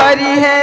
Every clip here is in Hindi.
हरि है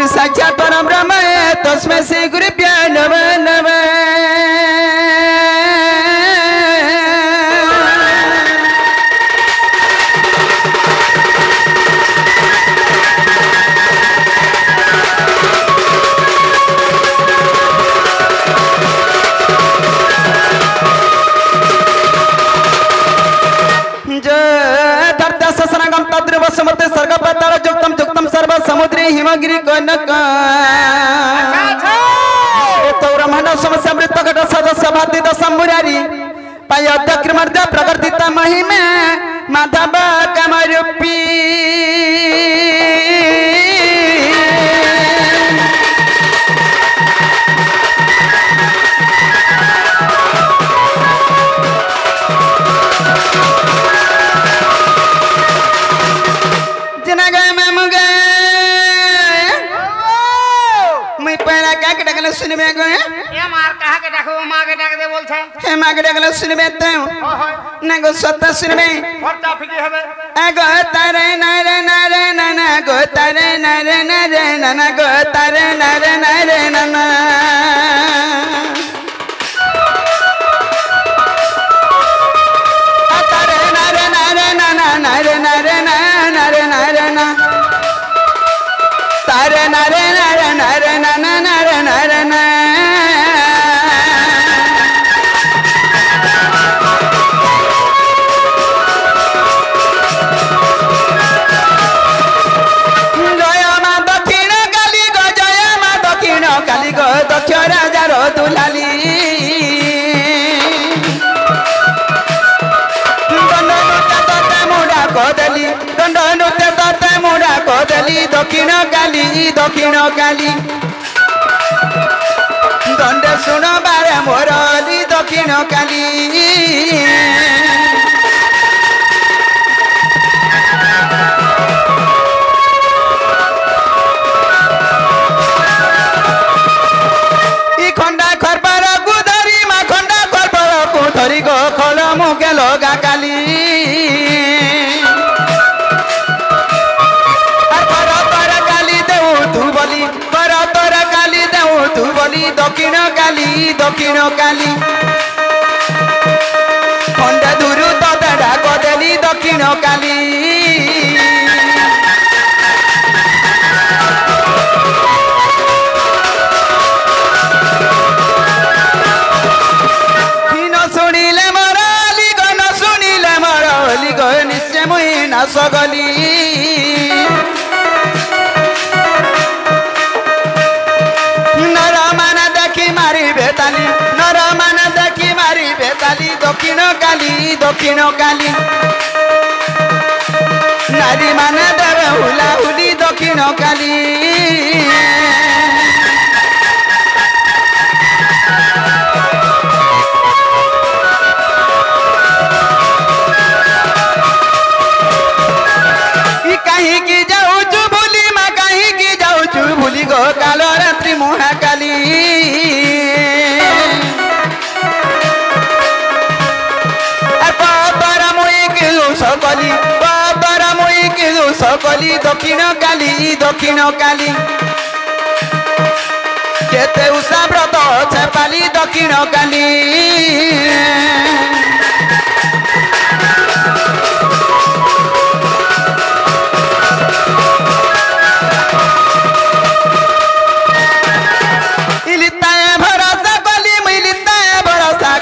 साक्षात परम ब्रह्म तस्मै श्री गुरुभ्यो नमः नमः। समुद्र सर्ग पाताल जुक्तम जुक्तम सर्व समुद्री हिमगिरी कनक ब्रह्मांड समस्या मृत घट सदस्य भाति दशमुरारी पाय अध्यक्ष प्रकृतित महिमा माधव कामरूपी सुन में गए ये मार कहा के डाको मां के डाक दे बोलछे हे मां के डाकले सुन में त ना गो सत सुन में और टाफिकी हवे आ गो तारे नारे नारे नाना गो तारे नारे नारे नाना गो तारे नारे नारे नाना आ तारे नारे नारे नाना नारे नारे नारे नारे ना तारे नारे नारे नारे नाना नारे नारे ना दक्ष राजा रो दुलाली दंड नृत्य तते मुड़ा कदली दंड नृत्य तते मुड़ा कदली दक्षिण काली दंड सुन बारे मोरली दक्षिण काली गो खल मुके लगा काली कर तर काली देऊ तू बोली कर तर काली देऊ तू बोली दक्षिण काली खंड दूरु तते डाक देली दक्षिण काली सगली नर मान देखी मारी बेताली नर मान देखी मारी बेताली दक्षिण काली नारी मान देवे हुला हुली दक्षिण काली कहीं की जाऊ चु भूली माँ कहीं की जाऊ चु भूली गो कालो रात्रि महाकाली सकली दक्षिण काली केते उषा व्रत छेपाली दक्षिण काली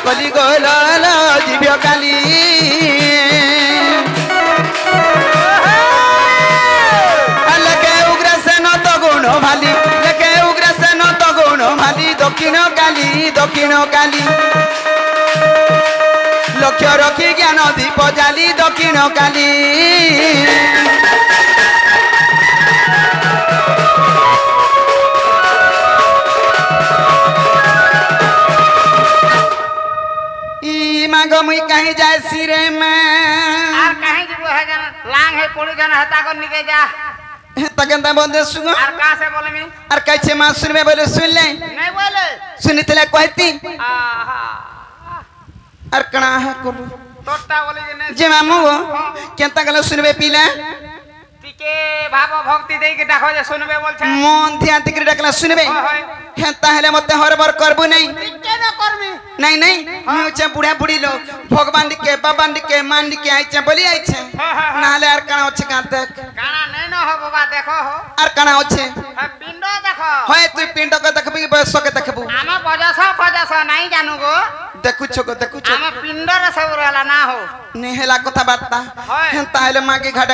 कली गोल जीव्य काली अलगे उग्र दक्षिण काली लक्ष्य रखी ज्ञान दीप जाली दक्षिण काली मांगो मुई कहीं जाए सिरे में আর कहीं जीवो है जन लांग है पुड़ी जन हता को निके जा तगंदा बोलते सुनो और कहां से बोले मी और कैसे मां सुन में बोले सुन ले नहीं बोले सुनी तले कहती आहा और कणा है को तोटा बोले जे नहीं जे मामू केंता गलो सुनबे पीला टिके भाव भक्ति देई के डाको जे सुनबे बोल छे मन ध्यान तिकरी डाकला सुनबे हेंता हेले मते हरबर करबू नहीं टिके न करमी नहीं नहीं मैं चे बुढ़ा बुढ़ी लोग भगवान के बाबा के मान के आइछे बोली आइछे नाले आर कणा अछि का देख गाना नहीं न हो बाबा देखो हो आर कणा अछि पिंड देखो होय तू पिंड के देखबी बयस के देखबू आमा बजस नहीं जानू गो देखु छो आमा पिंड रे सब रहला ना हो नेहेला कथा बार्ता हेंता हेले मागे घाटा